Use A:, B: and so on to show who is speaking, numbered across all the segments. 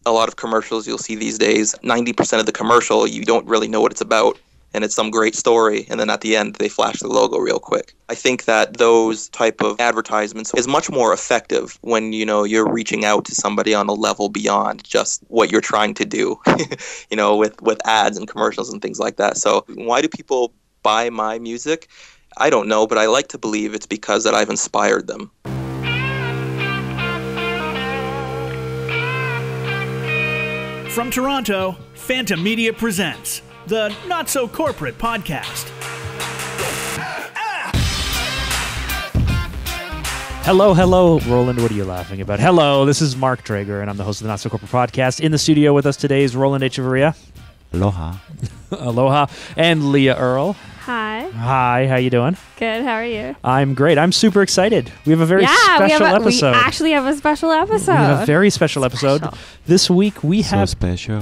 A: a lot of commercials you'll see these days, 90% of the commercial, you don't really know what it's about. And it's some great story, and then at the end, they flash the logo real quick. I think that those type of advertisements is much more effective when, you're reaching out to somebody on a level beyond just what you're trying to do, with ads and commercials and things like that. So why do people buy my music? I don't know, but I like to believe it's because that I've inspired them.
B: From Toronto, PHANTA Media presents the Not So Corporate Podcast.
C: Hello, Roland, what are you laughing about? Hello, this is Mark Drager, and I'm the host of the Not So Corporate Podcast. In the studio with us today is Roland Echeverria.
D: Aloha.
C: Aloha. And Leah Earl.
E: Hi.
C: Hi, how you doing?
E: Good, how are you?
C: I'm great. I'm super excited. We have a very special episode.
E: We actually have a special episode.
C: We have a very special episode. This week we have...
D: So special.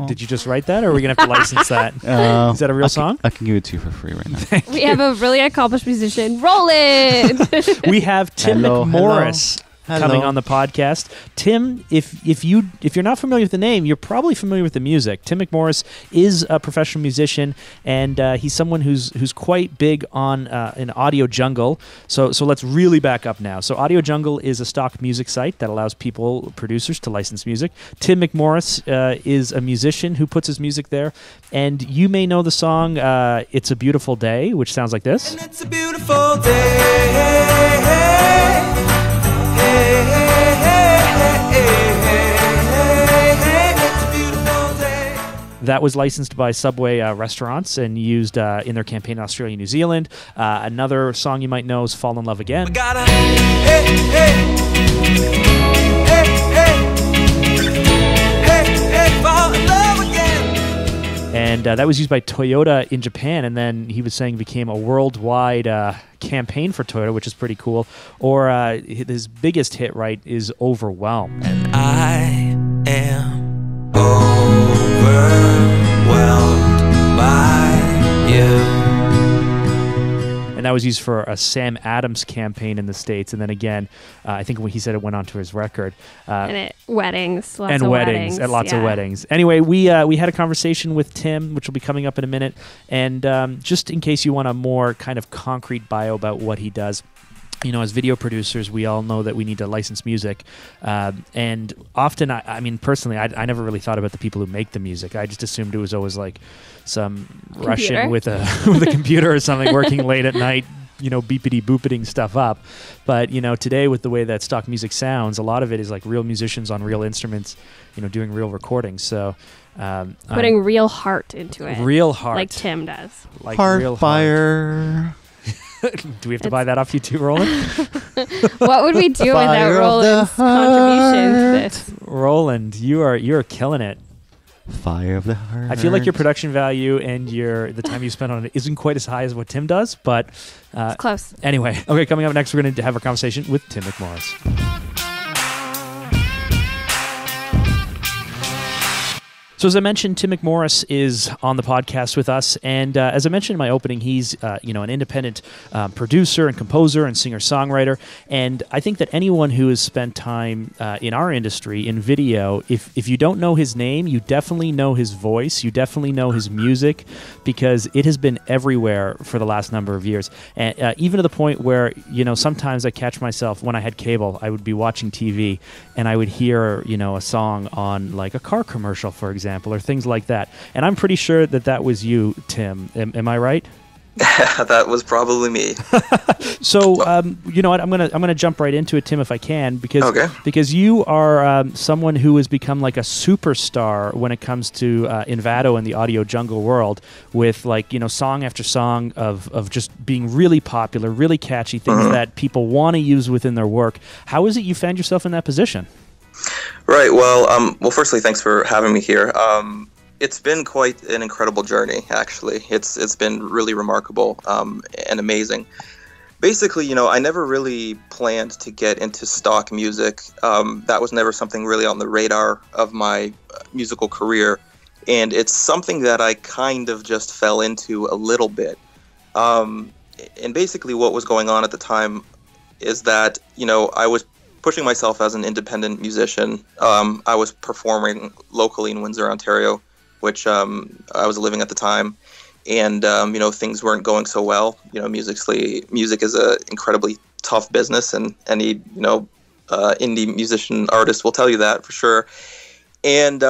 C: Did you just write that, or are we going to have to license that? Is that a real song?
D: I can give it to you for free right now.
E: We have a really accomplished musician, Roland.
C: We have Tim McMorris. Coming on the podcast. Tim, if you're not familiar with the name, you're probably familiar with the music. Tim McMorris is a professional musician, and he's someone who's quite big on an Audio Jungle. So let's really back up now. So Audio Jungle is a stock music site that allows producers to license music. Tim McMorris is a musician who puts his music there, and you may know the song "It's a Beautiful Day," which sounds like this.
F: And it's a beautiful day.
C: That was licensed by Subway restaurants and used in their campaign in Australia and New Zealand. Another song you might know is Fall in Love Again.
F: Fall in love again.
C: And that was used by Toyota in Japan, and then he was saying became a worldwide campaign for Toyota, which is pretty cool. Or his biggest hit, right, is Overwhelmed.
F: And I am overwhelmed by you.
C: And that was used for a Sam Adams campaign in the States. And then again, I think when he said it went onto his record.
E: Weddings. Lots
C: of weddings. Anyway, we had a conversation with Tim, which will be coming up in a minute. And just in case you want a more kind of concrete bio about what he does, as video producers, we all know that we need to license music. And often, I mean, personally, I never really thought about the people who make the music. I just assumed it was always like some Russian with a computer or something working late at night, beepity-boopiting stuff up. But, today with the way that stock music sounds, a lot of it is like real musicians on real instruments, doing real recordings. So
E: putting real heart into it.
C: Real heart.
E: Like Tim does.
C: Like
D: Heart
C: real
D: fire.
C: Do we have to buy that off you too, Roland?
E: What would we do without Roland's contribution to this?
C: Roland, you're killing it.
D: Fire of the heart.
C: I feel like your production value and the time you spend on it isn't quite as high as what Tim does, but
E: it's close.
C: Anyway, okay, coming up next, we're going to have a conversation with Tim McMorris. So as I mentioned, Tim McMorris is on the podcast with us, and as I mentioned in my opening, he's an independent producer and composer and singer-songwriter, and I think that anyone who has spent time in our industry, in video, if you don't know his name, you definitely know his voice, you definitely know his music, because it has been everywhere for the last number of years, and even to the point where, sometimes I catch myself, when I had cable, I would be watching TV, and I would hear, a song on, like, a car commercial, for example, or things like that. And I'm pretty sure that was you, Tim. Am I right?
A: That was probably me.
C: So, you know what? I'm gonna jump right into it, Tim, if I can, because you are someone who has become like a superstar when it comes to Envato and the Audio Jungle world, with song after song of just being really popular, really catchy things that people want to use within their work. How is it you found yourself in that position?
A: Right. Well, firstly, thanks for having me here. It's been quite an incredible journey, actually. It's been really remarkable and amazing. Basically, I never really planned to get into stock music. That was never something really on the radar of my musical career, and it's something that I kind of just fell into a little bit. And basically, what was going on at the time is that I was pushing myself as an independent musician. I was performing locally in Windsor, Ontario, which I was living at the time. And, things weren't going so well. Music is a incredibly tough business, and any, indie musician artist will tell you that for sure. And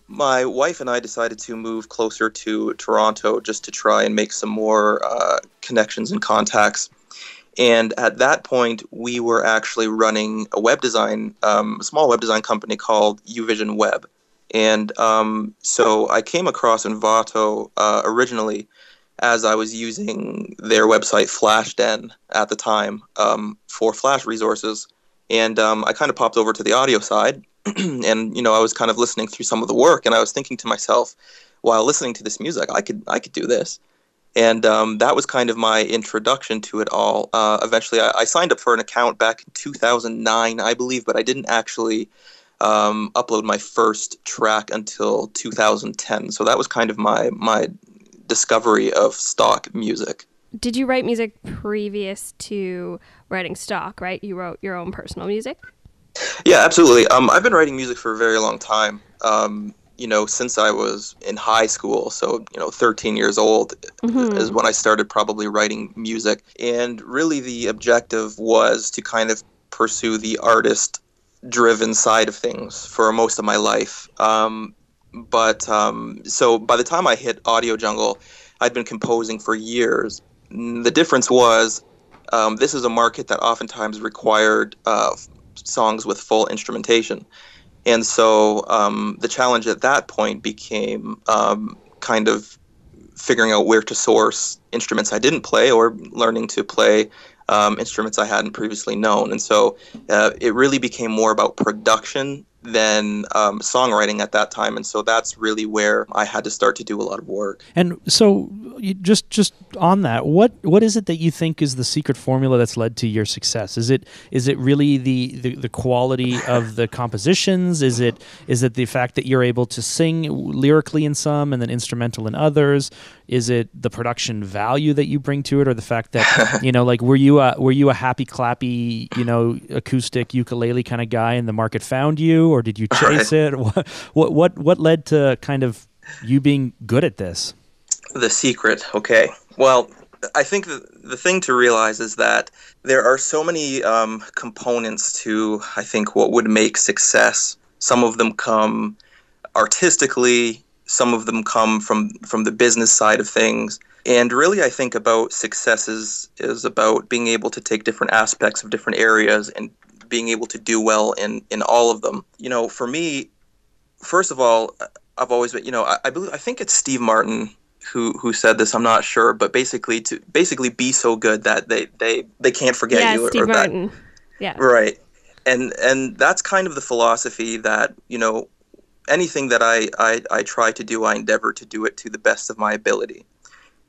A: my wife and I decided to move closer to Toronto just to try and make some more connections and contacts. And at that point, we were actually running a small web design company called Uvision Web. And so I came across Envato originally as I was using their website Flashden at the time for Flash resources. And I kind of popped over to the audio side. And, I was kind of listening through some of the work, and I was thinking to myself, while listening to this music, I could do this. And that was kind of my introduction to it all. Eventually, I signed up for an account back in 2009, I believe, but I didn't actually upload my first track until 2010. So that was kind of my discovery of stock music.
E: Did you write music previous to writing stock, right? You wrote your own personal music?
A: Yeah, absolutely. I've been writing music for a very long time, since I was in high school. So, 13 years old is when I started probably writing music. And really the objective was to kind of pursue the artist-driven side of things for most of my life. So by the time I hit Audio Jungle, I'd been composing for years. The difference was this is a market that oftentimes required songs with full instrumentation. And so the challenge at that point became kind of figuring out where to source instruments I didn't play or learning to play instruments I hadn't previously known. And so it really became more about production than songwriting at that time. And so that's really where I had to start to do a lot of work.
C: And so just on that, what is it that you think is the secret formula that's led to your success? Is it really the quality of the compositions? Is it the fact that you're able to sing lyrically in some and then instrumental in others? Is it the production value that you bring to it, or the fact that were you a happy clappy acoustic ukulele kind of guy and the market found you, or did you chase it? What led to kind of you being good at this?
A: The secret. Okay. Well, I think the thing to realize is that there are so many components to, I think, what would make success. Some of them come artistically, some of them come from the business side of things. And really, I think about success is about being able to take different aspects of different areas and being able to do well in all of them. For me, first of all, I've always been, I think it's Steve Martin who said this, I'm not sure, but basically be so good that they can't forget you.
E: Yeah, Steve Martin. Yeah.
A: Right. And that's kind of the philosophy that, anything that I try to do, I endeavor to do it to the best of my ability.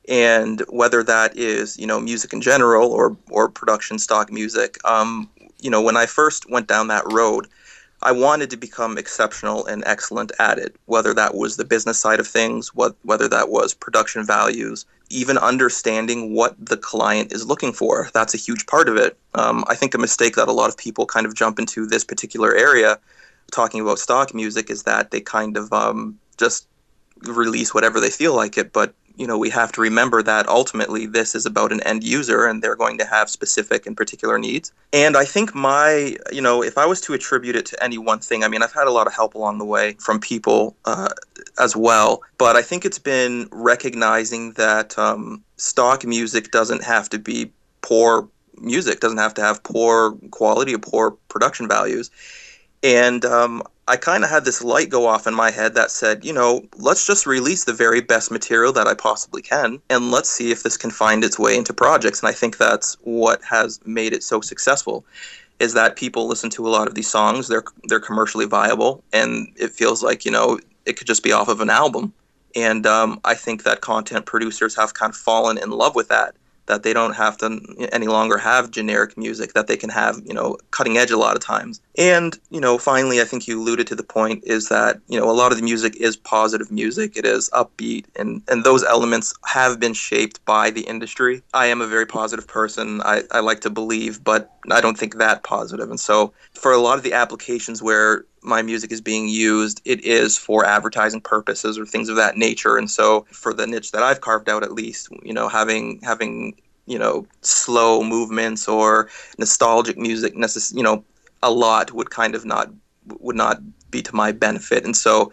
A: And whether that is, music in general or production stock music, when I first went down that road, I wanted to become exceptional and excellent at it, whether that was the business side of things, whether that was production values, even understanding what the client is looking for. That's a huge part of it. I think a mistake that a lot of people kind of jump into this particular area, talking about stock music, is that they kind of just release whatever they feel like it. But we have to remember that ultimately this is about an end user, and they're going to have specific and particular needs. And I think if I was to attribute it to any one thing, I've had a lot of help along the way from people as well. But I think it's been recognizing that stock music doesn't have to be poor music, doesn't have to have poor quality or poor production values. And I kind of had this light go off in my head that said, let's just release the very best material that I possibly can, and let's see if this can find its way into projects. And I think that's what has made it so successful, is that people listen to a lot of these songs, they're commercially viable, and it feels like, it could just be off of an album. And I think that content producers have kind of fallen in love with that. that they don't have to any longer have generic music, that they can have, cutting edge a lot of times. And, finally, I think you alluded to the point is that, a lot of the music is positive music. It is upbeat, and those elements have been shaped by the industry. I am a very positive person. I like to believe, but I don't think that positive. And so for a lot of the applications where my music is being used, it is for advertising purposes or things of that nature. And so for the niche that I've carved out, at least, having slow movements or nostalgic music, a lot would not be to my benefit. And so,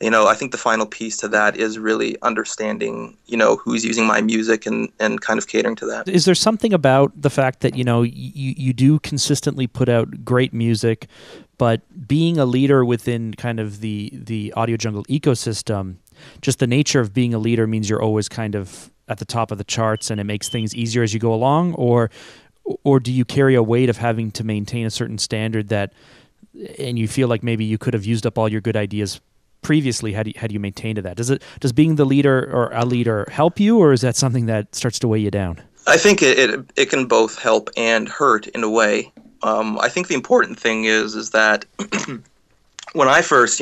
A: I think the final piece to that is really understanding, who's using my music and kind of catering to that.
C: Is there something about the fact that, you do consistently put out great music, but being a leader within kind of the Audio Jungle ecosystem, just the nature of being a leader means you're always kind of at the top of the charts and it makes things easier as you go along? Or do you carry a weight of having to maintain a certain standard and you feel like maybe you could have used up all your good ideas previously had you maintained to that? Does being the leader or a leader help you, or is that something that starts to weigh you down?
A: I think it can both help and hurt in a way. I think the important thing is that when I first,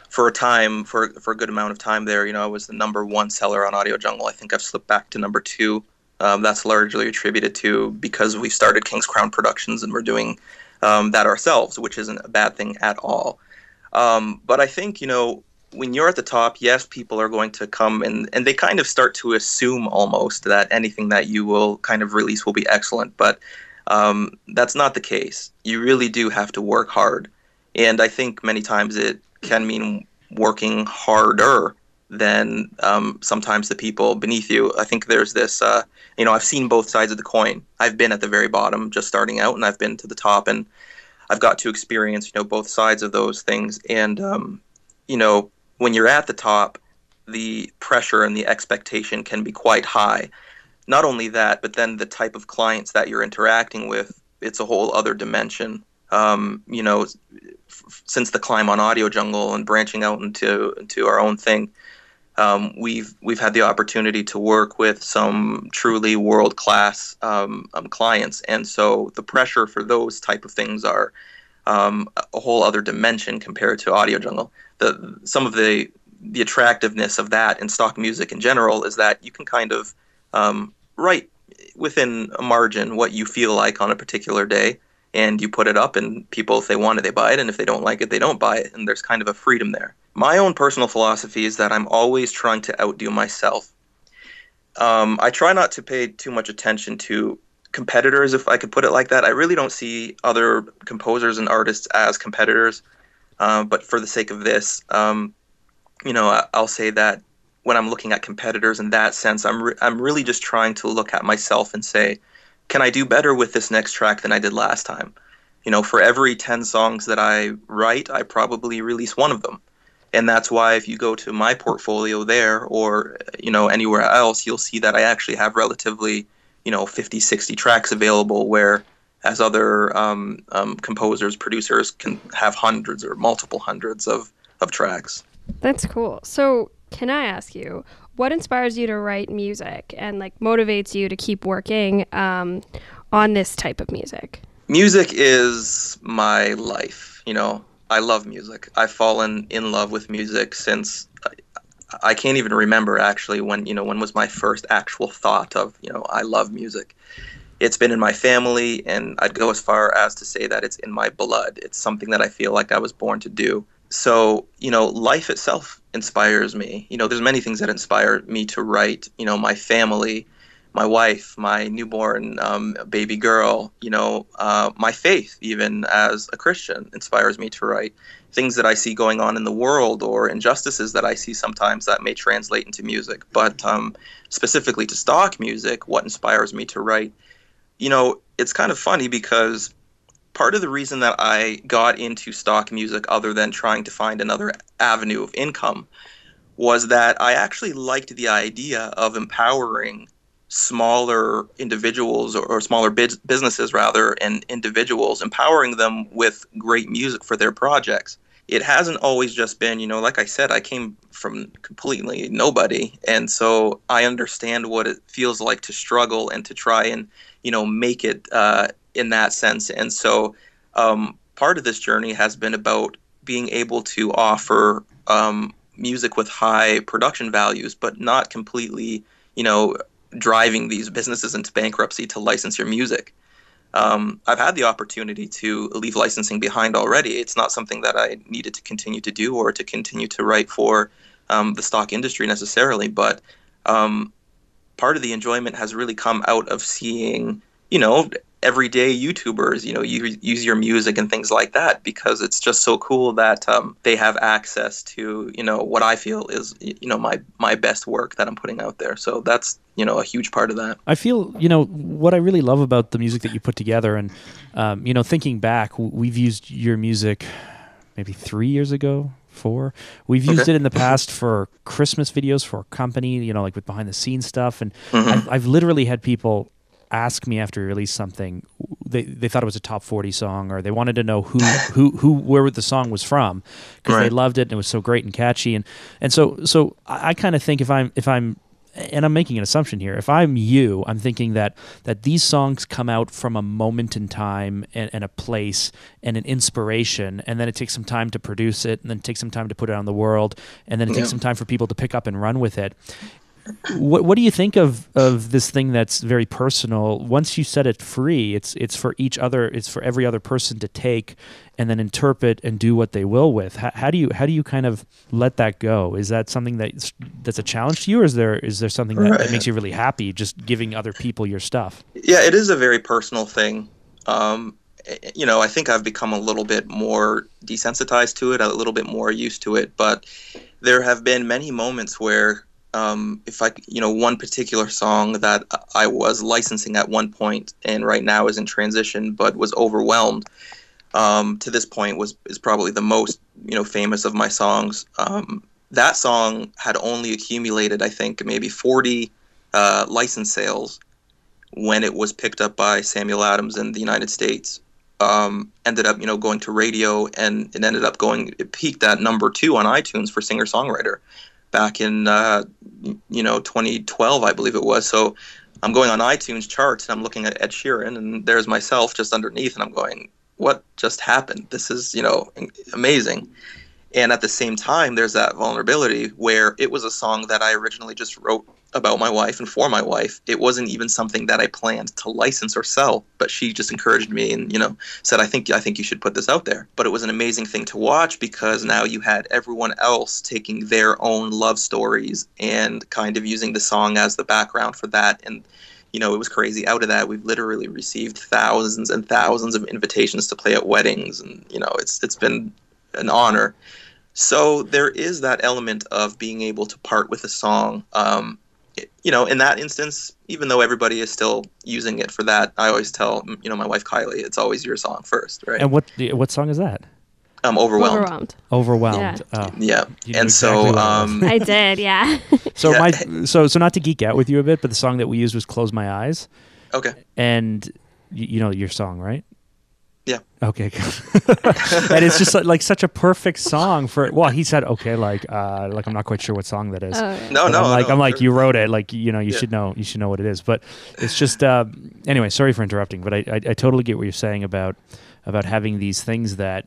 A: for a good amount of time there, I was the number one seller on Audio Jungle. I think I've slipped back to number two. That's largely attributed to because we started King's Crown Productions and we're doing that ourselves, which isn't a bad thing at all. But I think, when you're at the top, yes, people are going to come and they kind of start to assume almost that anything that you will kind of release will be excellent. But that's not the case. You really do have to work hard. And I think many times it can mean working harder than sometimes the people beneath you. I think there's this, I've seen both sides of the coin. I've been at the very bottom just starting out, and I've been to the top, and I've got to experience, both sides of those things. And, when you're at the top, the pressure and the expectation can be quite high. Not only that, but then the type of clients that you're interacting with, it's a whole other dimension. Since the climb on Audio Jungle and branching out into our own thing, we've had the opportunity to work with some truly world-class clients, and so the pressure for those type of things are a whole other dimension compared to Audio Jungle. Some of the attractiveness of that in stock music in general is that you can kind of write within a margin what you feel like on a particular day, and you put it up, and people, if they want it, they buy it, and if they don't like it, they don't buy it, and there's kind of a freedom there. My own personal philosophy is that I'm always trying to outdo myself. I try not to pay too much attention to competitors, if I could put it like that. I really don't see other composers and artists as competitors, but for the sake of this, I'll say that when I'm looking at competitors in that sense, I'm really just trying to look at myself and say, can I do better with this next track than I did last time? For every 10 songs that I write, I probably release one of them. And that's why if you go to my portfolio there or, anywhere else, you'll see that I actually have relatively, 50, 60 tracks available, where as other composers, producers can have hundreds or multiple hundreds of tracks.
E: That's cool. So can I ask you, what inspires you to write music and motivates you to keep working on this type of music?
A: Music is my life. I love music. I've fallen in love with music since I can't even remember actually when was my first actual thought of, I love music. It's been in my family, and I'd go as far as to say that it's in my blood. It's something that I feel like I was born to do. So, life itself inspires me. There's many things that inspire me to write. My family, my wife, my newborn baby girl, my faith, even as a Christian, inspires me to write. Things that I see going on in the world or injustices that I see sometimes that may translate into music. But specifically to stock music, what inspires me to write? It's kind of funny because part of the reason that I got into stock music, other than trying to find another avenue of income, was that I actually liked the idea of empowering smaller individuals or smaller businesses rather, and individuals, empowering them with great music for their projects. it hasn't always just been, like I said, I came from completely nobody. And so I understand what it feels like to struggle and to try and, make it in that sense. And so part of this journey has been about being able to offer music with high production values, but not completely, driving these businesses into bankruptcy to license your music. I've had the opportunity to leave licensing behind already. It's not something that I needed to continue to do or to continue to write for the stock industry necessarily, but part of the enjoyment has really come out of seeing, everyday YouTubers, use your music and things like that, because it's just so cool that they have access to, what I feel is, my best work that I'm putting out there. So that's, a huge part of that.
C: I feel, what I really love about the music that you put together, and, thinking back, we've used your music maybe 3 years ago, 4. We've used it in the past for Christmas videos for a company, like with behind the scenes stuff. And I've literally had people ask me after we released something, they thought it was a top 40 song, or they wanted to know where the song was from, because they loved it and it was so great and catchy. And so I kind of think if I'm and I'm making an assumption here, if I'm you, I'm thinking that these songs come out from a moment in time and a place and an inspiration, and then it takes some time to produce it, and then it takes some time to put it out in the world, and then it takes some time for people to pick up and run with it. What do you think of this thing that's very personal? Once you set it free, it's for every other person to take and then interpret and do what they will with. How do you kind of let that go? Is that something that's a challenge to you, or is there something that makes you really happy just giving other people your stuff?
A: Yeah, it is a very personal thing. I think I've become a little bit more desensitized to it, a little bit more used to it, but there have been many moments where if one particular song that I was licensing at one point and right now is in transition, but was overwhelmed, to this point is probably the most, famous of my songs. That song had only accumulated, I think, maybe 40 license sales when it was picked up by Samuel Adams in the United States. Ended up, going to radio, and it peaked at number 2 on iTunes for singer-songwriter back in 2012, I believe it was. So I'm going on iTunes charts and I'm looking at Ed Sheeran, and there's myself just underneath, and I'm going, what just happened? This is, amazing. And at the same time, there's that vulnerability where it was a song that I originally just wrote about my wife and for my wife. It wasn't even something that I planned to license or sell, but she just encouraged me and, said, I think you should put this out there. But it was an amazing thing to watch, because now you had everyone else taking their own love stories and kind of using the song as the background for that. And, it was crazy. Out of that, we've literally received thousands and thousands of invitations to play at weddings. And, it's been an honor. So there is that element of being able to part with a song. In that instance, even though everybody is still using it for that, I always tell, my wife Kylie, it's always your song first, right?
C: And what song is that?
A: Overwhelmed.
C: Overwhelmed.
E: Yeah.
C: Oh.
A: Yeah.
C: You
A: And
C: knew
A: so,
C: exactly what it was.
E: I did, yeah.
C: So
A: Yeah.
C: so not to geek out with you a bit, but the song that we used was "Close My Eyes."
A: Okay.
C: And you know your song, right?
A: Yeah.
C: Okay. And it's just like such a perfect song for. Well, he said, okay, like I'm not quite sure what song that is.
E: Oh, yeah.
A: No,
C: But I'm like
A: sure.
C: you wrote it, like you should know what it is. But it's just anyway. Sorry for interrupting, but I totally get what you're saying about having these things that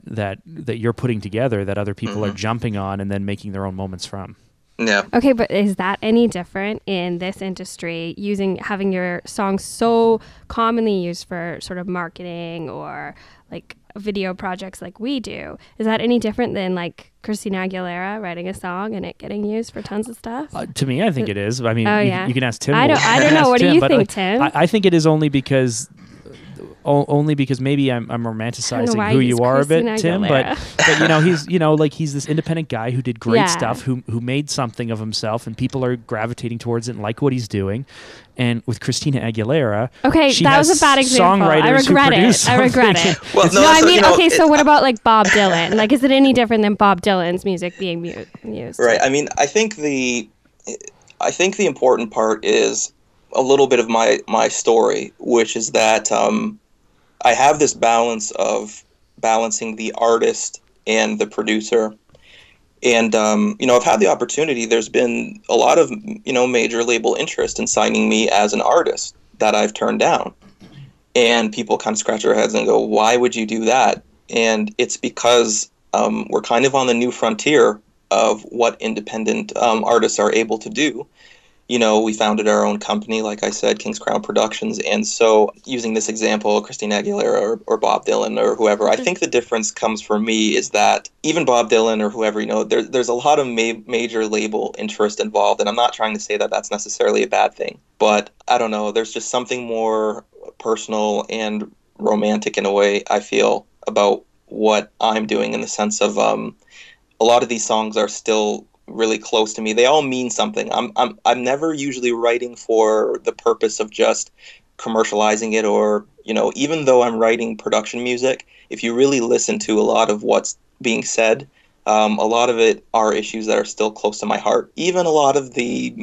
C: you're putting together that other people are jumping on and then making their own moments from.
A: Yeah.
E: Okay, but is that any different in this industry, having your songs so commonly used for sort of marketing or like video projects like we do? Is that any different than like Christina Aguilera writing a song and it getting used for tons of stuff?
C: To me, I think it is. I mean, you can ask Tim.
E: I don't know. What do you think, Tim?
C: I think it is only because maybe I'm romanticizing who you are a bit, Tim. But he's this independent guy who did great stuff, who made something of himself, and people are gravitating towards it and like what he's doing. And with Christina Aguilera,
E: that was a bad example. I regret it.
A: Well,
E: So what about like Bob Dylan? Like, is it any different than Bob Dylan's music being used?
A: Right. I mean, I think the important part is a little bit of my story, which is that I have this balance of balancing the artist and the producer. And, I've had the opportunity. There's been a lot of, major label interest in signing me as an artist that I've turned down. And people kind of scratch their heads and go, why would you do that? And it's because we're kind of on the new frontier of what independent artists are able to do. We founded our own company, like I said, King's Crown Productions. And so using this example, Christina Aguilera or Bob Dylan or whoever, I think the difference comes for me is that even Bob Dylan or whoever, there's a lot of major label interest involved. And I'm not trying to say that that's necessarily a bad thing. But I don't know, there's just something more personal and romantic in a way, I feel, about what I'm doing, in the sense of a lot of these songs are still really close to me. They all mean something. I'm never usually writing for the purpose of just commercializing it, or even though I'm writing production music, if you really listen to a lot of what's being said, a lot of it are issues that are still close to my heart. Even a lot of the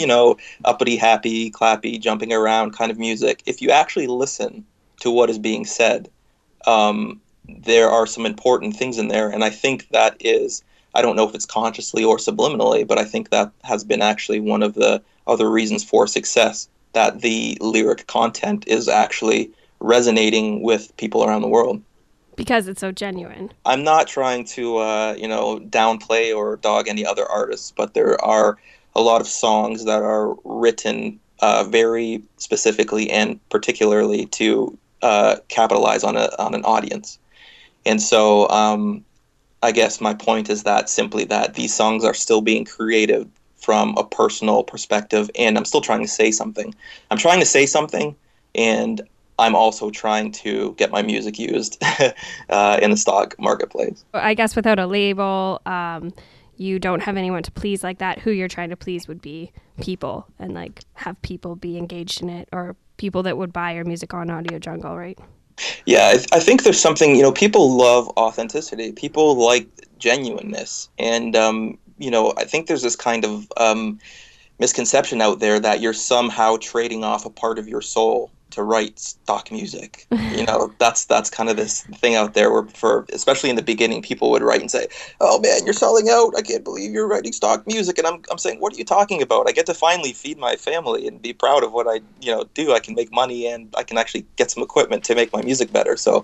A: uppity, happy, clappy, jumping around kind of music, if you actually listen to what is being said, there are some important things in there. And I think that is, I don't know if it's consciously or subliminally, but I think that has been actually one of the other reasons for success, that the lyric content is actually resonating with people around the world.
E: Because it's so genuine.
A: I'm not trying to, downplay or dog any other artists, but there are a lot of songs that are written very specifically and particularly to capitalize on an audience. And so I guess my point is that simply that these songs are still being created from a personal perspective, and I'm still trying to say something. I'm trying to say something, and I'm also trying to get my music used in the stock marketplace.
E: I guess without a label, you don't have anyone to please like that. Who you're trying to please would be people, and like have people be engaged in it, or people that would buy your music on Audio Jungle, right?
A: Yeah, I think there's something, people love authenticity. People like genuineness. And, I think there's this kind of misconception out there that you're somehow trading off a part of your soul to write stock music. That's kind of this thing out there where, especially in the beginning, people would write and say, "Oh man, you're selling out. I can't believe you're writing stock music." And I'm saying, "What are you talking about? I get to finally feed my family and be proud of what I, do. I can make money, and I can actually get some equipment to make my music better." So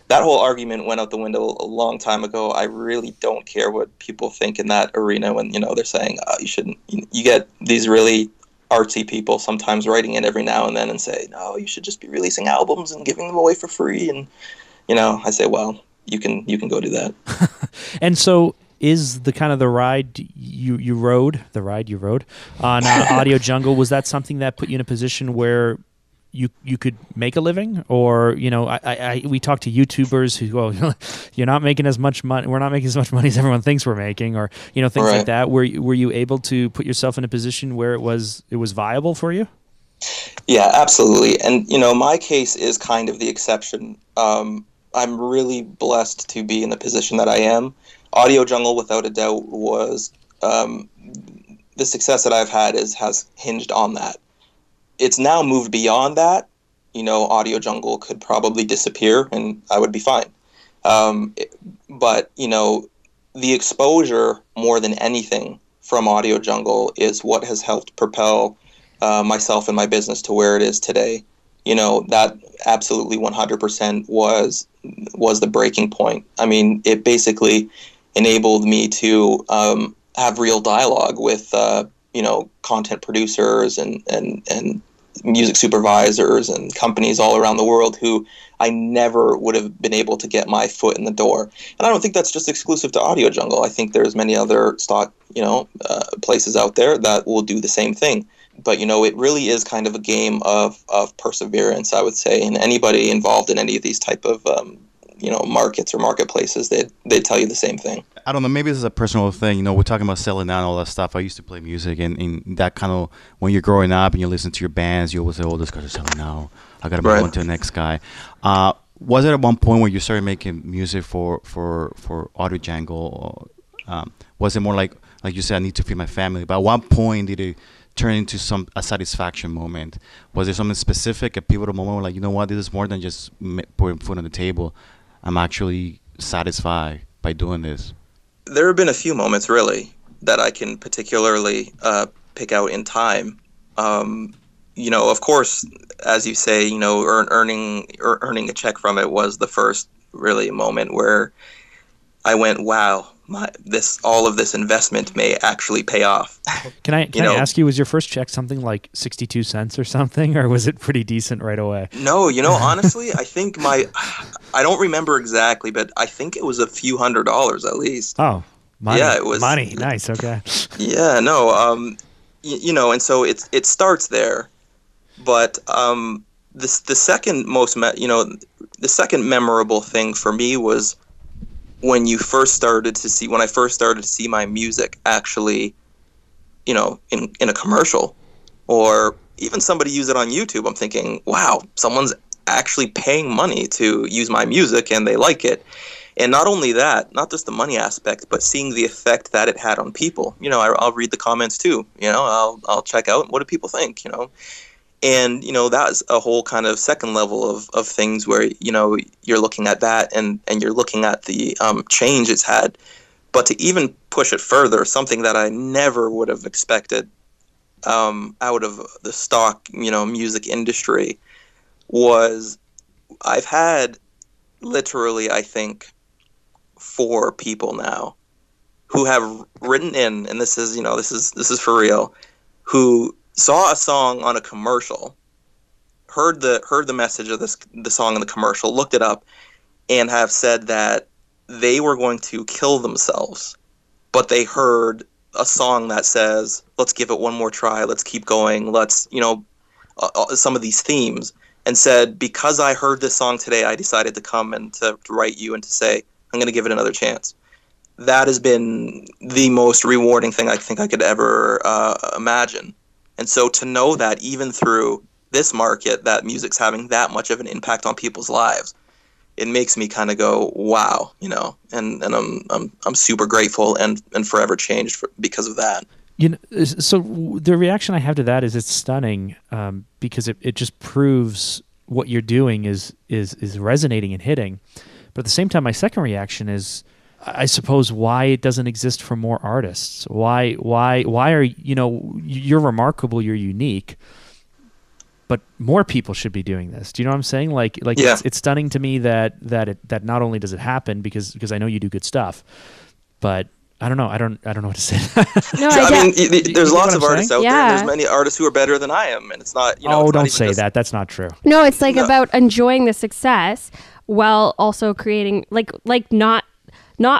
A: that whole argument went out the window a long time ago. I really don't care what people think in that arena when, they're saying, you shouldn't. You get these really artsy people sometimes writing in every now and then and say, "No, you should just be releasing albums and giving them away for free." And I say, well, you can go do that.
C: And so is the kind of the ride you rode on Audio Jungle, was that something that put you in a position where you could make a living? Or we talk to YouTubers who go, "You're not making as much money. We're not making as much money as everyone thinks we're making," or things
A: Right.
C: like that. Were you able to put yourself in a position where it was viable for you?
A: Yeah, absolutely. And my case is kind of the exception. I'm really blessed to be in the position that I am. Audio Jungle, without a doubt, was the success that I've had has hinged on that. It's now moved beyond that. Audio Jungle could probably disappear and I would be fine. But the exposure more than anything from Audio Jungle is what has helped propel myself and my business to where it is today. That absolutely 100% was the breaking point. I mean, it basically enabled me to have real dialogue with content producers and music supervisors and companies all around the world who I never would have been able to get my foot in the door. And I don't think that's just exclusive to Audio Jungle. I think there's many other stock, places out there that will do the same thing. But, it really is kind of a game of perseverance, I would say. And anybody involved in any of these type of, markets or marketplaces, they'd tell you the same thing.
D: I don't know, maybe this is a personal thing. We're talking about selling out and all that stuff. I used to play music, and that kind of, when you're growing up and you listen to your bands, you always say, "Oh, this guy's selling out. I got to move on to the next guy." Was it at one point where you started making music for Audio Jungle? Was it more like you said, "I need to feed my family"? But at one point, did it turn into a satisfaction moment? Was there something specific, a pivotal moment where, like, you know what, this is more than just putting food on the table. I'm actually satisfied by doing this?
A: there have been a few moments really that I can particularly pick out in time. Of course, as you say, earning a check from it was the first really moment where I went, wow, all of this investment may actually pay off.
C: Can I ask you, was your first check something like 62 cents or something, or was it pretty decent right away?
A: No, honestly, I think I don't remember exactly, but I think it was a few $100s at least.
C: Oh, money. Yeah,
A: it was
C: money. Nice. Okay.
A: Yeah, no, and so it starts there, but the second the second memorable thing for me was when I first started to see my music actually, in a commercial, or even somebody use it on YouTube. I'm thinking, wow, someone's actually paying money to use my music and they like it. And not only that, not just the money aspect, but seeing the effect that it had on people. I'll read the comments too. I'll check out what do people think. And that's a whole kind of second level of things where you're looking at that and you're looking at the change it's had. But to even push it further, something that I never would have expected out of the stock music industry was I've had literally, I think, 4 people now who have written in, and this is for real, who saw a song on a commercial, heard the message of the song in the commercial, looked it up, and have said that they were going to kill themselves, but they heard a song that says, let's give it one more try, let's keep going, let's, some of these themes, and said, because I heard this song today, I decided to come and to write you and to say, I'm going to give it another chance. That has been the most rewarding thing I think I could ever imagine. And so to know that even through this market, that music's having that much of an impact on people's lives, it makes me kind of go, wow, and I'm super grateful and forever changed because of that.
C: So the reaction I have to that is it's stunning because it just proves what you're doing is resonating and hitting. But at the same time, my second reaction is, I suppose, why it doesn't exist for more artists. Why are you're remarkable, you're unique, but more people should be doing this. Do you know what I'm saying? Like yeah. It's stunning to me that not only does it happen because I know you do good stuff, but I don't know. I don't know what to say.
E: No,
A: there's lots of artists out
E: there.
A: There's many artists who are better than I am, and it's not.
C: Don't say that. That's not true.
E: No, it's about enjoying the success while also creating like not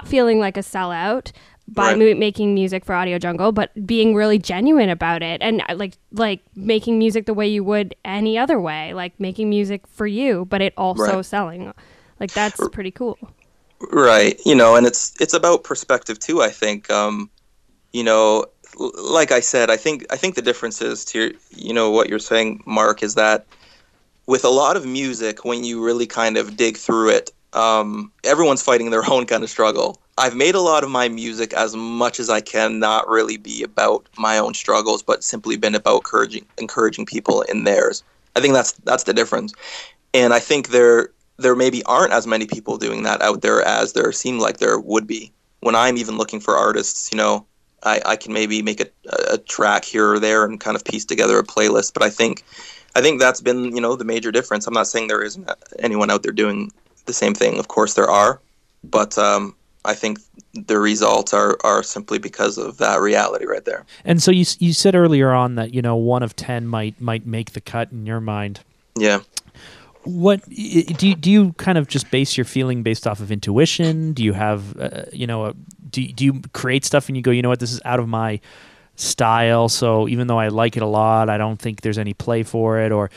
E: feeling like a sellout by making music for Audio Jungle, but being really genuine about it, and like making music the way you would any other way, like making music for you, but it also selling. Like that's pretty cool.
A: Right, and it's about perspective too. I think, like I said, I think the difference is to what you're saying, Mark, is that with a lot of music, when you really kind of dig through it, everyone's fighting their own kind of struggle. I've made a lot of my music as much as I can not really be about my own struggles, but simply been about encouraging people in theirs. I think that's the difference, and I think there maybe aren't as many people doing that out there as there seem like there would be. When I'm even looking for artists, I can maybe make a track here or there and kind of piece together a playlist. But I think that's been, the major difference. I'm not saying there isn't anyone out there doing the same thing. Of course there are. But I think the results are simply because of that reality right there.
C: And so you said earlier on that, 1 of 10 might make the cut in your mind.
A: Yeah.
C: What do you kind of just base your feeling based off of intuition? Do you have do you create stuff and you go, what, this is out of my style, so even though I like it a lot, I don't think there's any play for it, or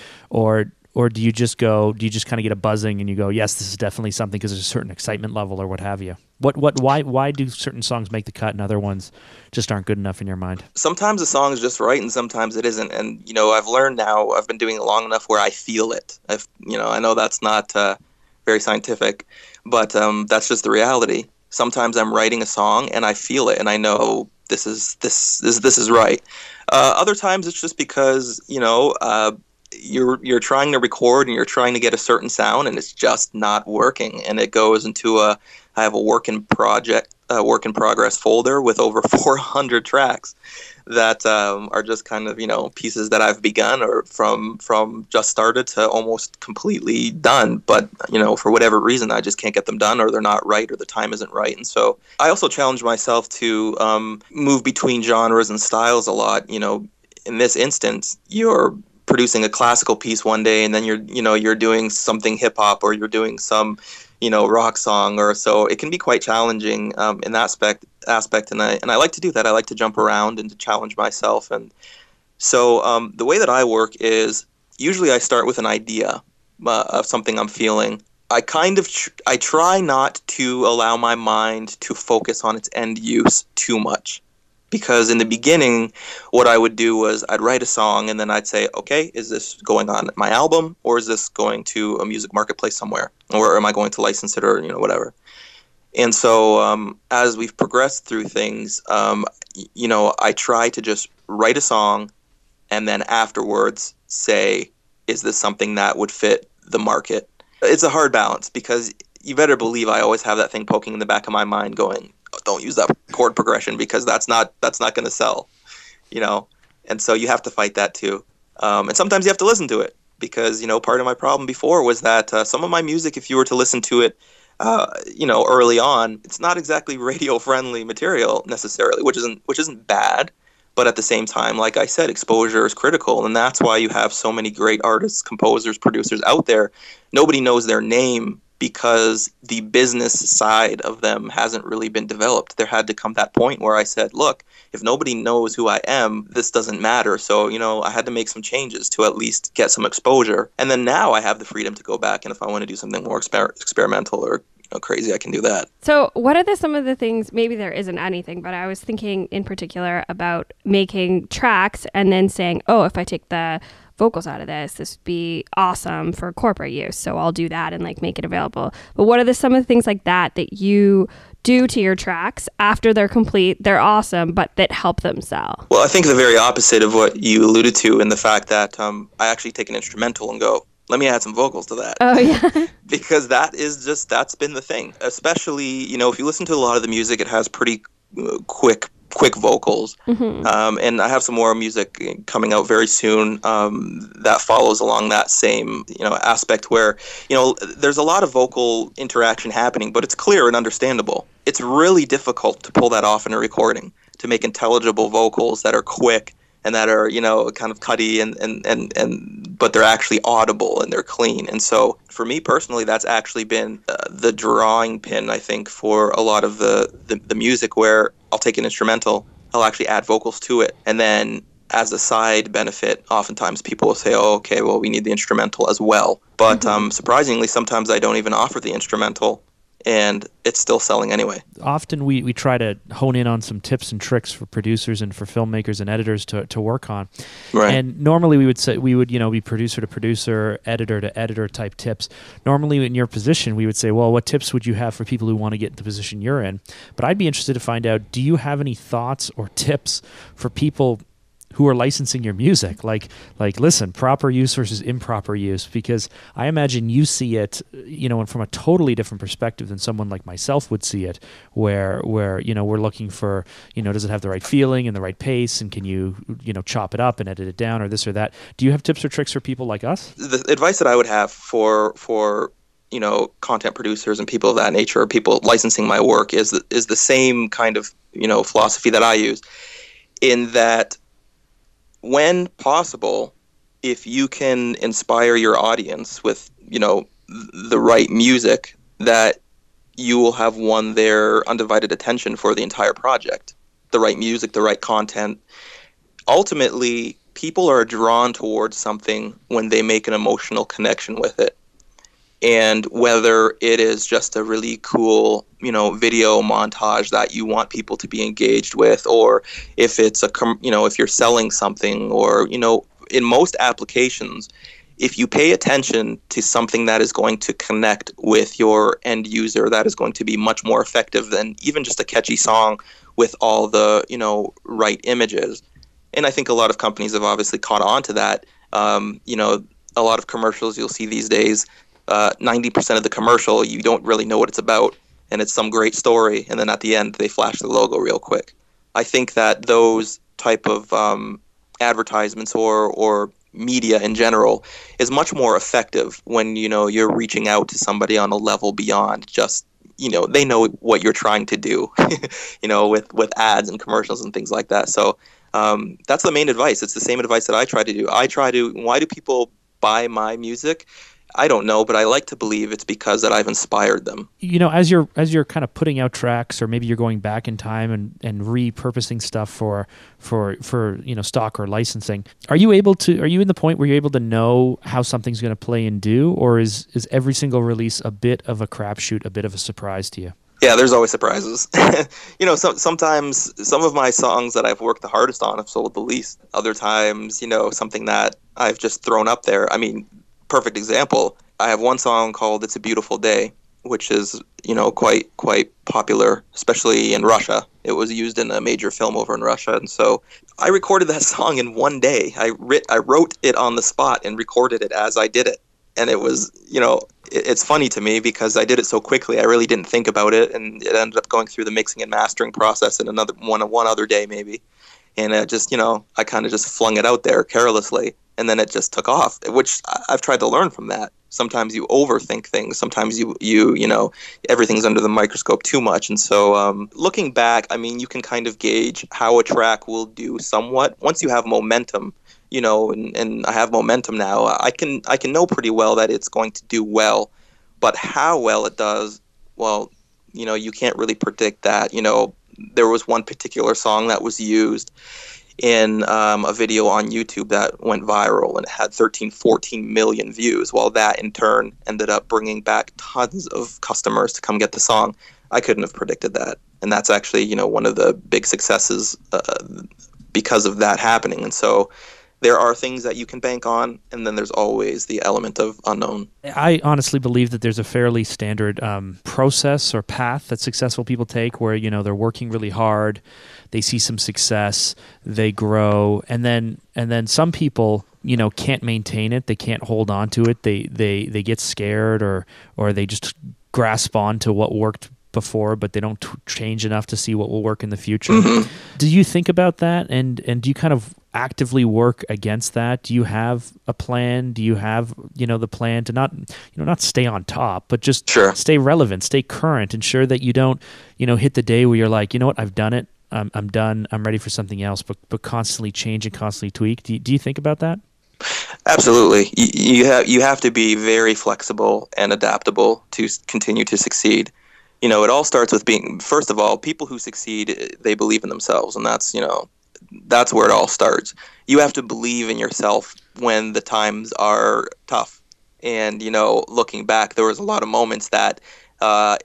C: do you just kind of get a buzzing and you go, yes, this is definitely something because there's a certain excitement level or what have you? Why do certain songs make the cut and other ones just aren't good enough in your mind? Sometimes
A: the song is just right and sometimes it isn't. And, I've learned now, I've been doing it long enough where I feel it. I know that's not very scientific, but that's just the reality. Sometimes I'm writing a song and I feel it and I know this is right. Other times it's just because, you're trying to record and you're trying to get a certain sound, and it's just not working. And it goes into I have a work in progress folder with over 400 tracks that are just kind of, pieces that I've begun, or from just started to almost completely done. But, for whatever reason, I just can't get them done, or they're not right, or the time isn't right. And so I also challenge myself to move between genres and styles a lot. In this instance, you're producing a classical piece one day, and then you're doing something hip hop, or you're doing some rock song, or so. It can be quite challenging in that aspect, and I like to do that. I like to jump around and to challenge myself. And so the way that I work is usually I start with an idea of something I'm feeling. I try not to allow my mind to focus on its end use too much. Because in the beginning, what I would do was I'd write a song, and then I'd say, okay, is this going on my album, or is this going to a music marketplace somewhere? Or am I going to license it, or whatever? And so as we've progressed through things, I try to just write a song, and then afterwards say, is this something that would fit the market? It's a hard balance, because you better believe I always have that thing poking in the back of my mind going, don't use that chord progression, because that's not going to sell, and so you have to fight that too. And sometimes you have to listen to it, because part of my problem before was that some of my music, if you were to listen to it early on, it's not exactly radio friendly material necessarily, which isn't bad, but at the same time, like I said, exposure is critical, and that's why you have so many great artists, composers, producers out there. Nobody knows their name, because the business side of them hasn't really been developed. There had to come that point where I said, look, if nobody knows who I am, this doesn't matter. So, I had to make some changes to at least get some exposure. And then now I have the freedom to go back, and if I want to do something more experimental or crazy, I can do that.
E: So what are some of the things, maybe there isn't anything, but I was thinking in particular about making tracks and then saying, oh, if I take the vocals out of this would be awesome for corporate use, so I'll do that and make it available. But what are some of the things like that you do to your tracks after they're complete, they're awesome, but that help them sell? Well,
A: I think the very opposite of what you alluded to, in the fact that I actually take an instrumental and go, let me add some vocals to that.
E: Oh, yeah.
A: Because that's been the thing. Especially, if you listen to a lot of the music, it has pretty quick vocals.
E: Mm-hmm.
A: And I have some more music coming out very soon that follows along that same aspect, where there's a lot of vocal interaction happening, but it's clear and understandable. It's really difficult to pull that off in a recording, to make intelligible vocals that are quick and that are kind of cutty and but they're actually audible and they're clean. And so for me personally, that's actually been the drawing pin, I think, for a lot of the music, where I'll take an instrumental, I'll actually add vocals to it, and then as a side benefit, oftentimes people will say, oh, okay, well, we need the instrumental as well. But surprisingly, sometimes I don't even offer the instrumental, and it's still selling anyway.
C: Often we try to hone in on some tips and tricks for producers and for filmmakers and editors to work on.
A: Right.
C: And normally we would be producer to producer, editor to editor type tips. Normally in your position, we would say, well, what tips would you have for people who want to get in the position you're in? But I'd be interested to find out, do you have any thoughts or tips for people who are licensing your music? Like listen, proper use versus improper use, because I imagine you see it, and from a totally different perspective than someone like myself would see it, where we're looking for, does it have the right feeling and the right pace, and can you chop it up and edit it down, or this or that? Do you have tips or tricks for people like us?
A: The advice that I would have for content producers and people of that nature, or people licensing my work, is the same kind of philosophy that I use, in that, when possible, if you can inspire your audience with, the right music, that you will have won their undivided attention for the entire project. The right music, the right content. Ultimately, people are drawn towards something when they make an emotional connection with it. And whether it is just a really cool, video montage that you want people to be engaged with, or if it's if you're selling something, or, in most applications, if you pay attention to something that is going to connect with your end user, that is going to be much more effective than even just a catchy song with all the, right images. And I think a lot of companies have obviously caught on to that. a lot of commercials you'll see these days, 90% of the commercial, you don't really know what it's about, and it's some great story, and then at the end, they flash the logo real quick. I think that those type of advertisements or media in general is much more effective when, you're reaching out to somebody on a level beyond just, they know what you're trying to do, with ads and commercials and things like that. So that's the main advice. It's the same advice that I try to do. Why do people buy my music? I don't know, but I like to believe it's because that I've inspired them.
C: As you're kind of putting out tracks, or maybe you're going back in time and repurposing stuff for stock or licensing, are you in the point where you're able to know how something's going to play and do, or is every single release a bit of a crapshoot, a bit of a surprise to you?
A: Yeah, there's always surprises. Sometimes some of my songs that I've worked the hardest on have sold the least. Other times, something that I've just thrown up there. I mean, perfect example, I have one song called It's a Beautiful Day, which is, quite popular, especially in Russia. It was used in a major film over in Russia. And so I recorded that song in one day. I wrote it on the spot and recorded it as I did it. And it was, it's funny to me because I did it so quickly. I really didn't think about it. And it ended up going through the mixing and mastering process in one other day maybe. And I kind of just flung it out there carelessly. And then it just took off, which I've tried to learn from that. Sometimes you overthink things. Sometimes you everything's under the microscope too much. And so looking back, I mean, you can kind of gauge how a track will do somewhat. Once you have momentum, and I have momentum now, I can know pretty well that it's going to do well. But how well it does, well, you can't really predict that. There was one particular song that was used in a video on YouTube that went viral, and it had 14 million views. Well, that in turn ended up bringing back tons of customers to come get the song. I couldn't have predicted that. And that's actually, one of the big successes because of that happening. And so there are things that you can bank on, and then there's always the element of unknown.
C: I honestly believe that there's a fairly standard process or path that successful people take where, they're working really hard, they see some success, they grow, and then some people, can't maintain it, they can't hold on to it, they get scared or they just grasp on to what worked before, but they don't change enough to see what will work in the future. Mm-hmm. Do you think about that, and do you kind of actively work against that? Do you have a plan? Do you have the plan to not stay on top, but just stay relevant, stay current, ensure that you don't hit the day where you're like, what, I've done it, I'm done, I'm ready for something else, but constantly change and constantly tweak. Do you think about that?
A: Absolutely. You have to be very flexible and adaptable to continue to succeed. It all starts with being, first of all, people who succeed, they believe in themselves, and that's where it all starts. You have to believe in yourself when the times are tough. And, looking back, there was a lot of moments that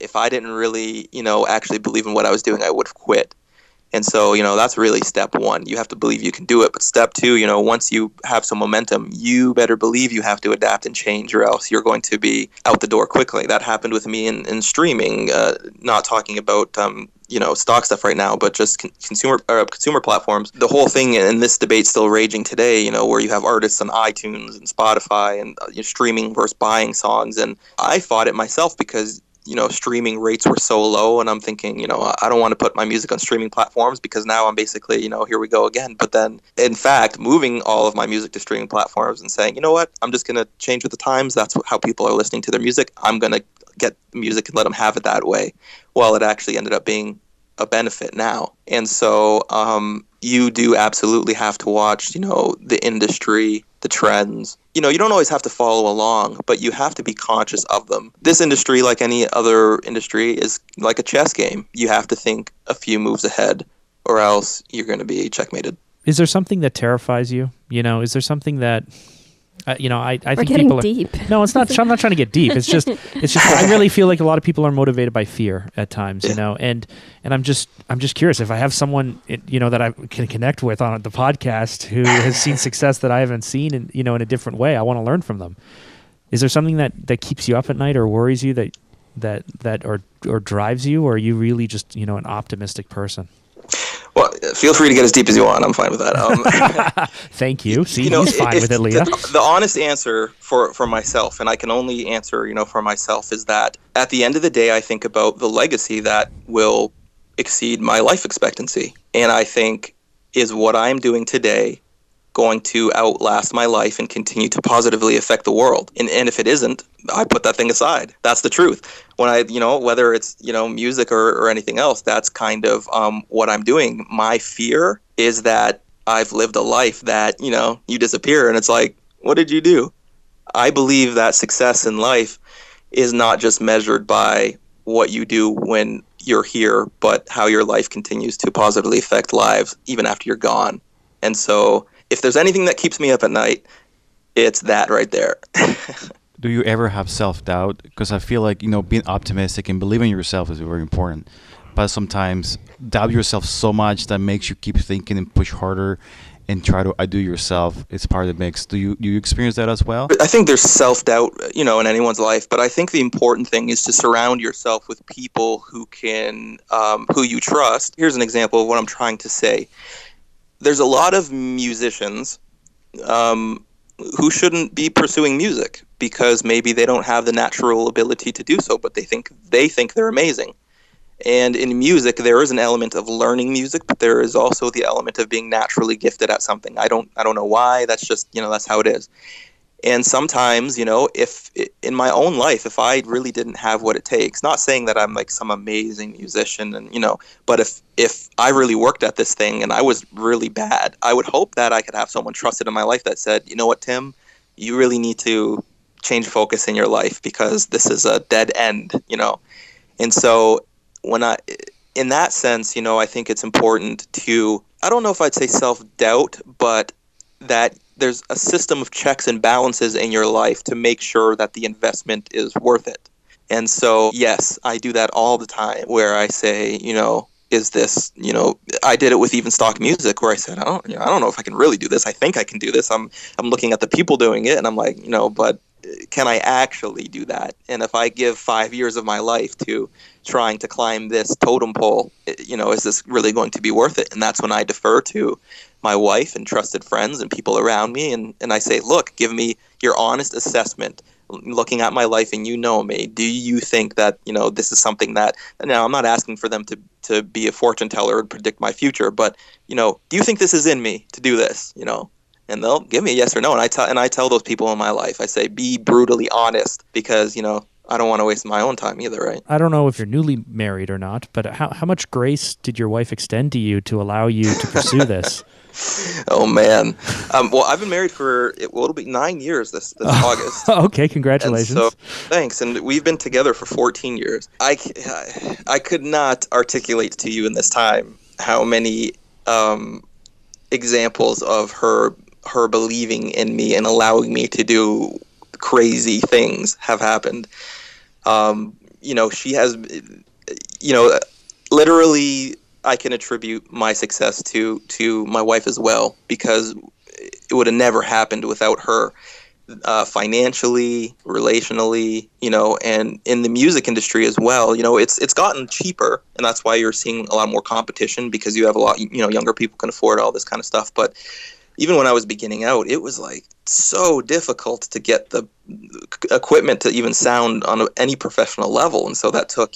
A: if I didn't really, actually believe in what I was doing, I would have quit. And so, that's really step one. You have to believe you can do it. But step two, once you have some momentum, you better believe you have to adapt and change, or else you're going to be out the door quickly. That happened with me in streaming, not talking about, stock stuff right now, but just consumer platforms. The whole thing, and this debate's still raging today, where you have artists on iTunes and Spotify and streaming versus buying songs. And I fought it myself because streaming rates were so low, and I'm thinking, I don't want to put my music on streaming platforms because now I'm basically, here we go again. But then, in fact, moving all of my music to streaming platforms and saying, you know what, I'm just going to change with the times. That's how people are listening to their music. I'm going to get music and let them have it that way. Well, it actually ended up being a benefit now. And so you do absolutely have to watch, the industry, the trends. You don't always have to follow along, but you have to be conscious of them. This industry, like any other industry, is like a chess game. You have to think a few moves ahead, or else you're going to be checkmated.
C: Is there something that terrifies you? Is there something that... I
E: We're
C: think
E: getting
C: people are
E: deep.
C: No, it's not. I'm not trying to get deep. It's just. I really feel like a lot of people are motivated by fear at times, and I'm just curious if I have someone, that I can connect with on the podcast who has seen success that I haven't seen, in a different way. I want to learn from them. Is there something that keeps you up at night or worries you that or drives you, or are you really just an optimistic person?
A: Well, Feel free to get as deep as you want. I'm fine with that.
C: Thank you. See, he's fine with it, Leah.
A: The honest answer for myself, and I can only answer, for myself, is that at the end of the day, I think about the legacy that will exceed my life expectancy. And I think, is what I'm doing today going to outlast my life and continue to positively affect the world? And if it isn't, I put that thing aside. That's the truth. When I, whether it's, music or anything else, that's kind of what I'm doing. My fear is that I've lived a life that, you disappear and it's like, what did you do? I believe that success in life is not just measured by what you do when you're here, but how your life continues to positively affect lives even after you're gone. And so if there's anything that keeps me up at night, it's that right there.
D: Do you ever have self-doubt? Because I feel like, being optimistic and believing in yourself is very important. But sometimes doubt yourself so much that makes you keep thinking and push harder and try to outdo yourself. It's part of the mix. Do you experience that as well?
A: I think there's self-doubt, in anyone's life. But I think the important thing is to surround yourself with people who can, who you trust. Here's an example of what I'm trying to say. There's a lot of musicians who shouldn't be pursuing music because maybe they don't have the natural ability to do so, but they think they're amazing. And in music, there is an element of learning music, but there is also the element of being naturally gifted at something. I don't know why. That's just, that's how it is. And sometimes, if in my own life, if I really didn't have what it takes, not saying that I'm like some amazing musician and, but if I really worked at this thing and I was really bad, I would hope that I could have someone trusted in my life that said, you know what, Tim, you really need to change focus in your life because this is a dead end, And so in that sense, I think it's important to, I don't know if I'd say self-doubt, but that there's a system of checks and balances in your life to make sure that the investment is worth it. And so, yes, I do that all the time where I say, is this, I did it with even stock music where I said, I don't know if I can really do this. I think I can do this. I'm looking at the people doing it and I'm like, but can I actually do that? And if I give 5 years of my life to trying to climb this totem pole, is this really going to be worth it? And that's when I defer to my wife and trusted friends and people around me. And I say, look, give me your honest assessment. Looking at my life and me, do you think that, this is something that, now I'm not asking for them to be a fortune teller and predict my future, but, do you think this is in me to do this, And they'll give me a yes or no. And I tell those people in my life, I say, be brutally honest because, I don't want to waste my own time either, right?
C: I don't know if you're newly married or not, but how much grace did your wife extend to you to allow you to pursue this?
A: Oh, man. Well, I've been married for, it'll be 9 years this August.
C: Okay, congratulations.
A: And so, thanks. And we've been together for 14 years. I could not articulate to you in this time how many examples of her believing in me and allowing me to do crazy things have happened. She has, literally, I can attribute my success to my wife as well, because it would have never happened without her, financially, relationally, and in the music industry as well. It's gotten cheaper, and that's why you're seeing a lot more competition because you have a lot, younger people can afford all this kind of stuff. But even when I was beginning out, it was like so difficult to get the equipment to even sound on any professional level. And so that took,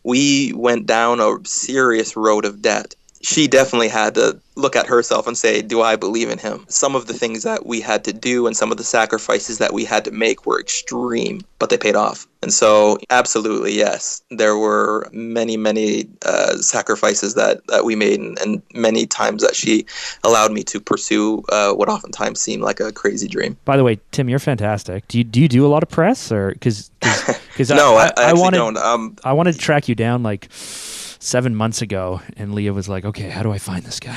A: we went down a serious road of debt. She definitely had to look at herself and say, do I believe in him? Some of the things that we had to do and some of the sacrifices that we had to make were extreme, but they paid off. And so absolutely, yes, there were many, many sacrifices that we made and many times that she allowed me to pursue what oftentimes seemed like a crazy dream.
C: By the way, Tim, you're fantastic. Do you do a lot of press? Or because
A: No, I actually don't.
C: I wanted to track you down like 7 months ago, and Leah was like, okay, how do I find this guy?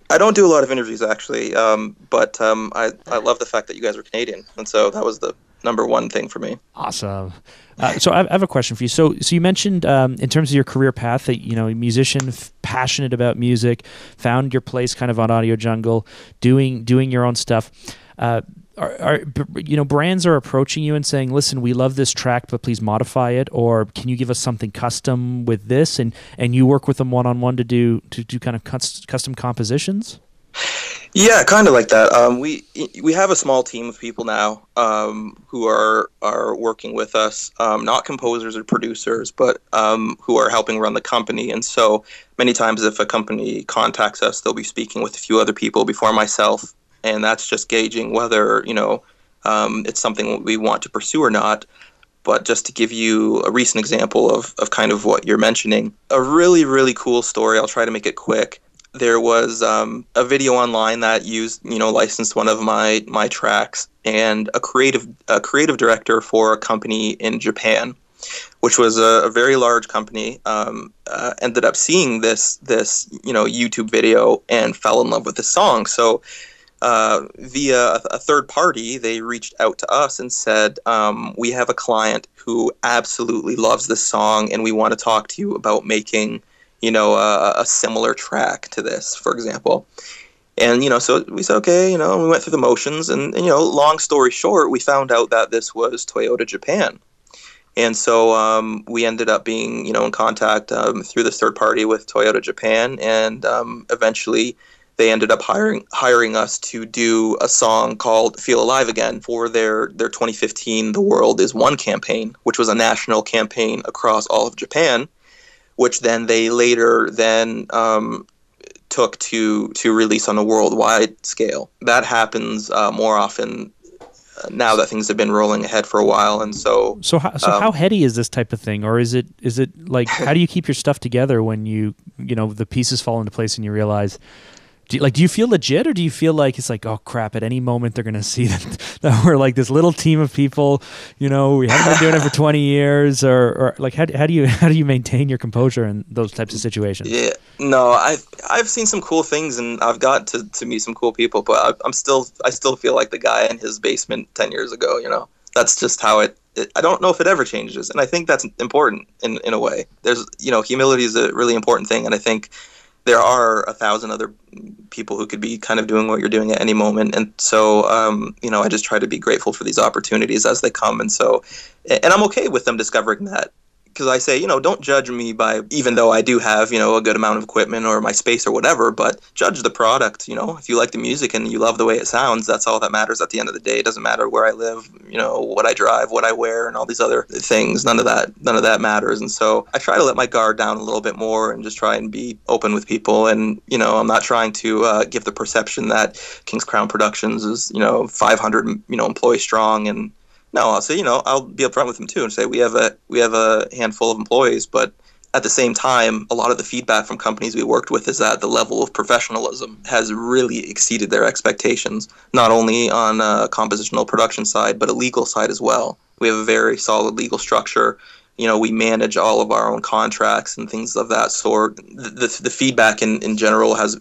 A: I don't do a lot of interviews, actually, but I love the fact that you guys are Canadian, and so that was the number one thing for me.
C: Awesome. So I have a question for you. So you mentioned in terms of your career path that, a musician, passionate about music, found your place kind of on Audio Jungle, doing your own stuff. brands are approaching you and saying, listen, we love this track, but please modify it, or can you give us something custom with this, and you work with them one-on-one to do kind of custom compositions?
A: Yeah, kind of like that. We have a small team of people now who are working with us, not composers or producers, but who are helping run the company. And so many times if a company contacts us, they'll be speaking with a few other people before myself, and that's just gauging whether it's something we want to pursue or not. But just to give you a recent example of kind of what you're mentioning, a really, really cool story, I'll try to make it quick. There was a video online that used, licensed one of my tracks, and a creative director for a company in Japan, which was a very large company, ended up seeing this YouTube video and fell in love with the song. So via a third party, they reached out to us and said, we have a client who absolutely loves this song, and we want to talk to you about making a similar track to this, for example. And, so we said, okay, and we went through the motions, and long story short, we found out that this was Toyota Japan. And so we ended up being, in contact through this third party with Toyota Japan, and eventually they ended up hiring us to do a song called Feel Alive Again for their 2015 The World Is One campaign, which was a national campaign across all of Japan, which then they later took to release on a worldwide scale. That happens more often now that things have been rolling ahead for a while, and so
C: how heady is this type of thing, or is it like, how do you keep your stuff together when the pieces fall into place and you realize? Do you feel legit, or do you feel like it's like, oh crap, at any moment they're gonna see that we're like this little team of people, we haven't been doing it for 20 years, or like how do you maintain your composure in those types of situations?
A: Yeah, no, I've seen some cool things, and I've got to meet some cool people, but I still feel like the guy in his basement 10 years ago. That's just how it I don't know if it ever changes, and I think that's important in a way. There's humility is a really important thing, and I think there are 1,000 other people who could be kind of doing what you're doing at any moment. And so, I just try to be grateful for these opportunities as they come. And I'm okay with them discovering that. Because I say, don't judge me by, even though I do have, a good amount of equipment or my space or whatever, but judge the product. If you like the music and you love the way it sounds, that's all that matters at the end of the day. It doesn't matter where I live, what I drive, what I wear, and all these other things. None of that matters. And so I try to let my guard down a little bit more and just try and be open with people. And, I'm not trying to give the perception that King's Crown Productions is, 500, employees strong. And no, I'll say, I'll be upfront with them too and say we have a handful of employees, but at the same time, a lot of the feedback from companies we worked with is that the level of professionalism has really exceeded their expectations, not only on a compositional production side, but a legal side as well. We have a very solid legal structure. We manage all of our own contracts and things of that sort. The feedback in general has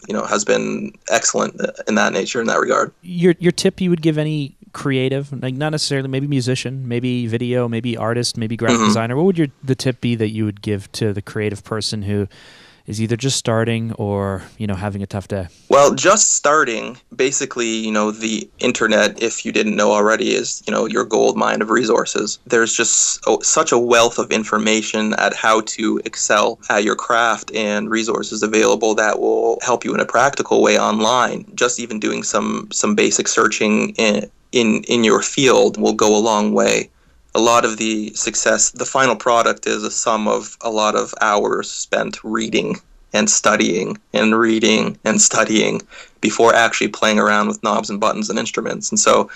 A: been excellent in that nature, in that regard.
C: Your tip you would give any creative, like not necessarily maybe musician, maybe video, maybe artist, maybe graphic designer, what would the tip be that you would give to the creative person who is either just starting or having a tough day? Well,
A: just starting, basically, the internet, if you didn't know already, is your gold mine of resources. There's just such a wealth of information at how to excel at your craft and resources available that will help you in a practical way online. Just even doing some basic searching in your field will go a long way. A lot of the success, the final product is a sum of a lot of hours spent reading and studying before actually playing around with knobs and buttons and instruments. And so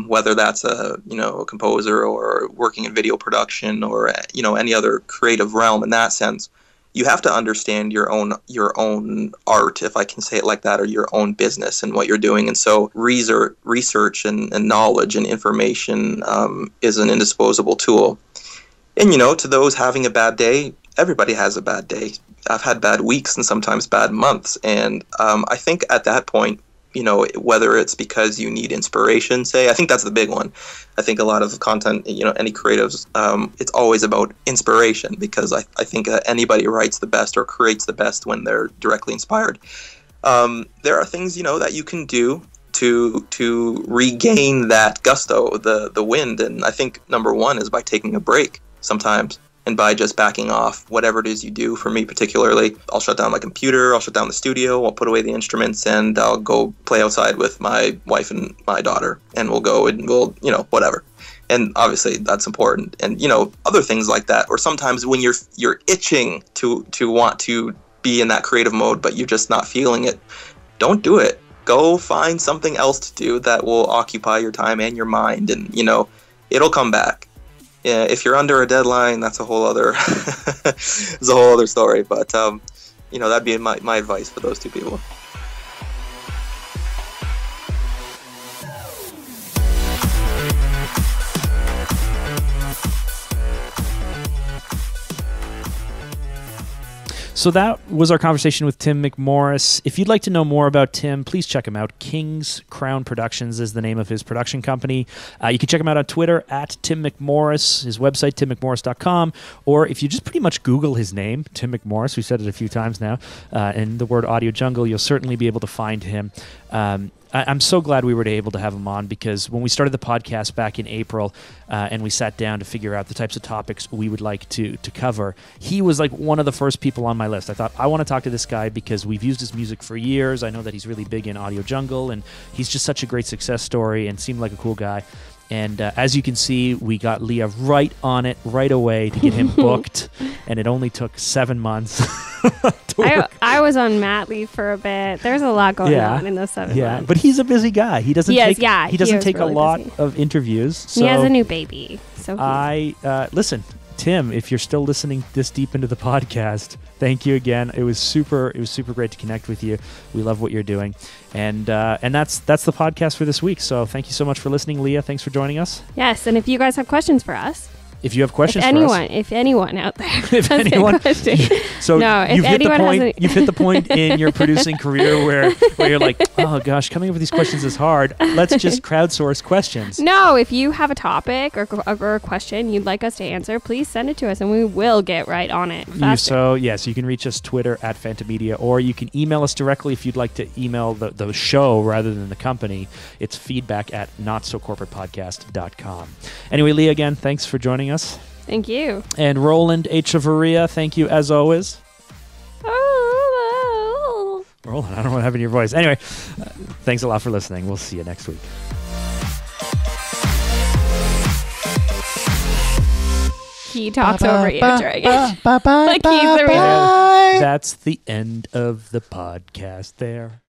A: whether that's a composer or working in video production or any other creative realm in that sense, you have to understand your own art, if I can say it like that, or your own business and what you're doing. And so research and knowledge and information is an indisposable tool. And, to those having a bad day, everybody has a bad day. I've had bad weeks and sometimes bad months. And I think at that point, whether it's because you need inspiration, I think that's the big one. I think a lot of content, any creatives, it's always about inspiration, because I think anybody writes the best or creates the best when they're directly inspired. There are things, that you can do to regain that gusto, the wind. And I think number one is by taking a break sometimes, and by just backing off whatever it is you do. For me particularly, I'll shut down my computer, I'll shut down the studio, I'll put away the instruments, and I'll go play outside with my wife and my daughter, and we'll go and we'll, whatever. And obviously that's important. And, other things like that. Or sometimes when you're itching to want to be in that creative mode, but you're just not feeling it, don't do it. Go find something else to do that will occupy your time and your mind, and, it'll come back. Yeah, if you're under a deadline, that's a whole other it's a whole other story. But that'd be my advice for those two people.
C: So that was our conversation with Tim McMorris. If you'd like to know more about Tim, please check him out. King's Crown Productions is the name of his production company. You can check him out on Twitter at Tim McMorris, his website, timmcmorris.com, or if you just pretty much Google his name, Tim McMorris, we've said it a few times now, and the word Audio Jungle, you'll certainly be able to find him. I'm so glad we were able to have him on, because when we started the podcast back in April and we sat down to figure out the types of topics we would like to cover, he was like one of the first people on my list. I thought, I want to talk to this guy because we've used his music for years. I know that he's really big in Audio Jungle, and he's just such a great success story and seemed like a cool guy. And as you can see, we got Leah right on it right away to get him booked, and it only took 7 months.
E: I was on mat leave for a bit. There's a lot going on in those 7 months.
C: Yeah, but he's a busy guy. He doesn't take really a lot
E: busy.
C: of interviews. So
E: he has a new baby. So
C: listen, Tim, if you're still listening this deep into the podcast, thank you again. It was super great to connect with you. We love what you're doing. And that's the podcast for this week. So thank you so much for listening, Leah. Thanks for joining us.
E: Yes, and if you guys have questions for us,
C: if you have questions
E: for us. If anyone out there
C: if anyone,
E: so no,
C: you've hit the point in your producing career where you're like, oh gosh, coming up with these questions is hard. Let's just crowdsource questions.
E: No, if you have a topic or a question you'd like us to answer, please send it to us and we will get right on it faster.
C: You can reach us Twitter at PHANTA Media, or you can email us directly if you'd like to email the show rather than the company. It's feedback at notsocorporatepodcast.com. Anyway, Leah, again, thanks for joining us.
E: Thank you.
C: And Roland Echevarria, thank you as always. Roland, I don't want to have in your voice. Anyway, thanks a lot for listening. We'll see you next week.
E: He talks over you during it. Like he's the reason.
C: That's the end of the podcast there.